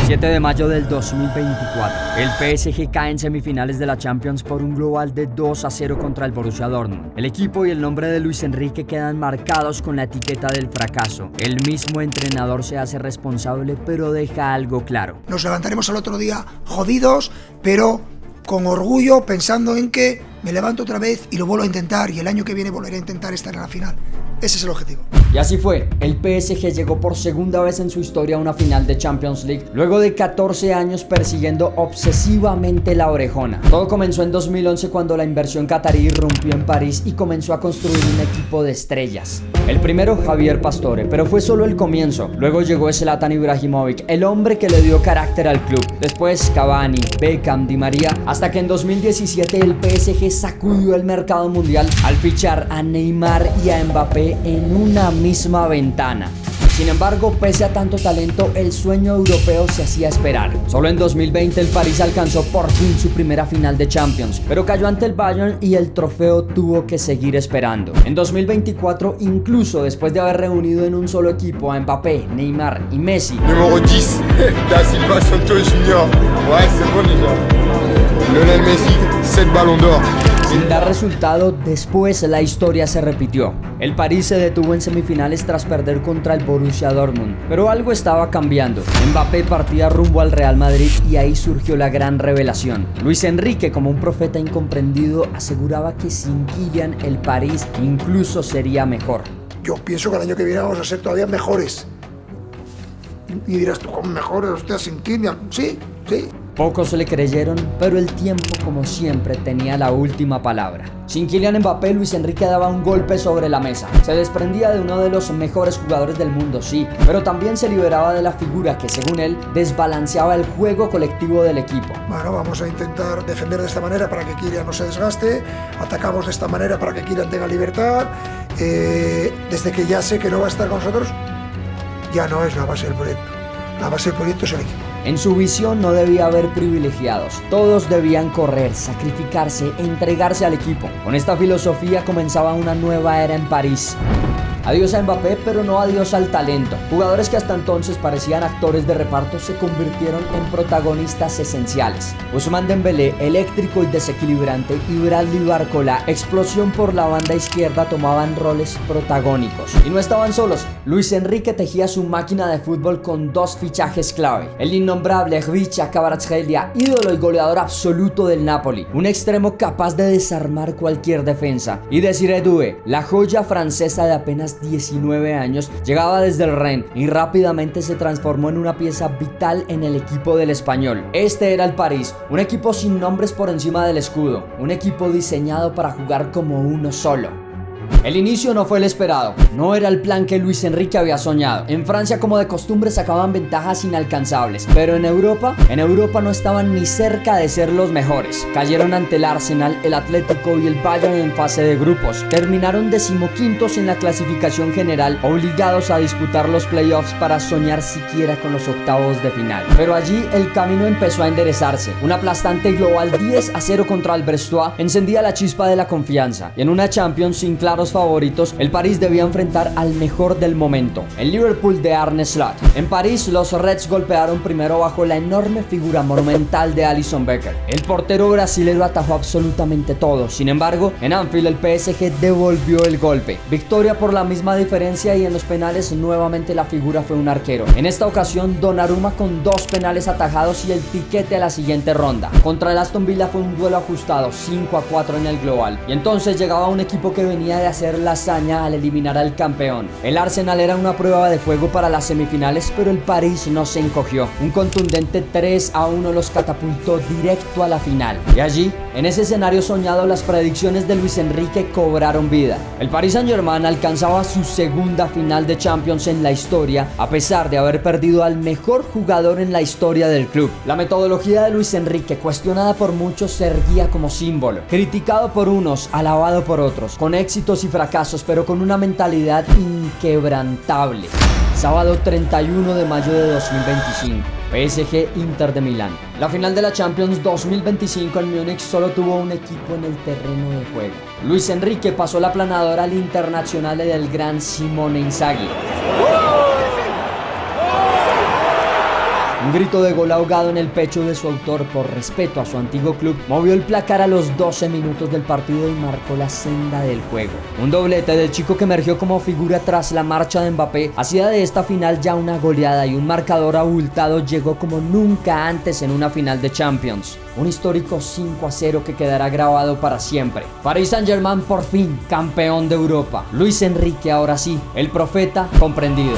7 de mayo del 2024, el PSG cae en semifinales de la Champions por un global de 2-0 contra el Borussia Dortmund. El equipo y el nombre de Luis Enrique quedan marcados con la etiqueta del fracaso. El mismo entrenador se hace responsable, pero deja algo claro. Nos levantaremos al otro día jodidos, pero con orgullo, pensando en que me levanto otra vez y lo vuelvo a intentar, y el año que viene volveré a intentar estar en la final. Ese es el objetivo. Y así fue, el PSG llegó por segunda vez en su historia a una final de Champions League, luego de 14 años persiguiendo obsesivamente la orejona. Todo comenzó en 2011 cuando la inversión catarí irrumpió en París y comenzó a construir un equipo de estrellas. El primero, Javier Pastore, pero fue solo el comienzo. Luego llegó Zlatan Ibrahimovic, el hombre que le dio carácter al club. Después Cavani, Beckham, Di María, hasta que en 2017 el PSG sacudió el mercado mundial al fichar a Neymar y a Mbappé en una misma ventana. Sin embargo, pese a tanto talento, el sueño europeo se hacía esperar. Solo en 2020 el París alcanzó por fin su primera final de Champions, pero cayó ante el Bayern y el trofeo tuvo que seguir esperando. En 2024, incluso después de haber reunido en un solo equipo a Mbappé, Neymar y Messi, Número 10, Da Silva Santos Junior. Ouais, c'est bon déjà. Lionel Messi, 7 ballons d'or. sin dar resultado, después la historia se repitió. El París se detuvo en semifinales tras perder contra el Borussia Dortmund, pero algo estaba cambiando. Mbappé partía rumbo al Real Madrid y ahí surgió la gran revelación. Luis Enrique, como un profeta incomprendido, aseguraba que sin Kylian el París incluso sería mejor. Yo pienso que el año que viene vamos a ser todavía mejores. Y dirás tú, ¿cómo mejores? Usted sin Kylian. Sí, sí. Pocos le creyeron, pero el tiempo, como siempre, tenía la última palabra. Sin Kylian Mbappé, Luis Enrique daba un golpe sobre la mesa. Se desprendía de uno de los mejores jugadores del mundo, sí, pero también se liberaba de la figura que, según él, desbalanceaba el juego colectivo del equipo. Bueno, vamos a intentar defender de esta manera para que Kylian no se desgaste. Atacamos de esta manera para que Kylian tenga libertad. Desde que ya sé que no va a estar con nosotros, ya no es la base del proyecto. La base del proyecto es el equipo. En su visión no debía haber privilegiados. Todos debían correr, sacrificarse, entregarse al equipo. Con esta filosofía comenzaba una nueva era en París. Adiós a Mbappé, pero no adiós al talento. Jugadores que hasta entonces parecían actores de reparto se convirtieron en protagonistas esenciales. Ousmane Dembélé, eléctrico y desequilibrante, y Bradley Barcola, explosión por la banda izquierda, tomaban roles protagónicos. Y no estaban solos. Luis Enrique tejía su máquina de fútbol con dos fichajes clave. El innombrable Khvicha Kvaratskhelia, ídolo y goleador absoluto del Napoli. Un extremo capaz de desarmar cualquier defensa. Y Désiré Doué, la joya francesa de apenas 19 años, llegaba desde el Rennes y rápidamente se transformó en una pieza vital en el equipo del español. Este era el París, un equipo sin nombres por encima del escudo, un equipo diseñado para jugar como uno solo. El inicio no fue el esperado, no era el plan que Luis Enrique había soñado. En Francia, como de costumbre, sacaban ventajas inalcanzables, pero en Europa no estaban ni cerca de ser los mejores. Cayeron ante el Arsenal, el Atlético y el Bayern en fase de grupos. Terminaron 15º en la clasificación general, obligados a disputar los playoffs para soñar siquiera con los octavos de final. Pero allí el camino empezó a enderezarse. Un aplastante global 10-0 contra el Brestois encendía la chispa de la confianza, y en una Champions sin claros favoritos, el París debía enfrentar al mejor del momento, el Liverpool de Arne Slot. En París, los Reds golpearon primero bajo la enorme figura monumental de Alisson Becker. El portero brasilero atajó absolutamente todo. Sin embargo, en Anfield el PSG devolvió el golpe. Victoria por la misma diferencia, y en los penales nuevamente la figura fue un arquero. En esta ocasión, Donnarumma con 2 penales atajados y el tiquete a la siguiente ronda. Contra el Aston Villa fue un duelo ajustado, 5-4 en el global. Y entonces llegaba un equipo que venía de hacer la hazaña al eliminar al campeón. El Arsenal era una prueba de fuego para las semifinales, pero el París no se encogió. Un contundente 3-1 los catapultó directo a la final. Y allí, en ese escenario soñado, las predicciones de Luis Enrique cobraron vida. El Paris Saint-Germain alcanzaba su segunda final de Champions en la historia, a pesar de haber perdido al mejor jugador en la historia del club. La metodología de Luis Enrique, cuestionada por muchos, se erguía como símbolo. Criticado por unos, alabado por otros, con éxitos y fracasos, pero con una mentalidad inquebrantable. Sábado 31 de mayo de 2025, PSG Inter de Milán. La final de la Champions 2025 en Múnich solo tuvo un equipo en el terreno de juego. Luis Enrique pasó la planadora al internacional del gran Simone Inzaghi. Un grito de gol ahogado en el pecho de su autor por respeto a su antiguo club movió el placar a los 12 minutos del partido y marcó la senda del juego. Un doblete del chico que emergió como figura tras la marcha de Mbappé hacía de esta final ya una goleada, y un marcador abultado llegó como nunca antes en una final de Champions. Un histórico 5-0 que quedará grabado para siempre. Paris Saint-Germain por fin campeón de Europa. Luis Enrique ahora sí, el profeta comprendido.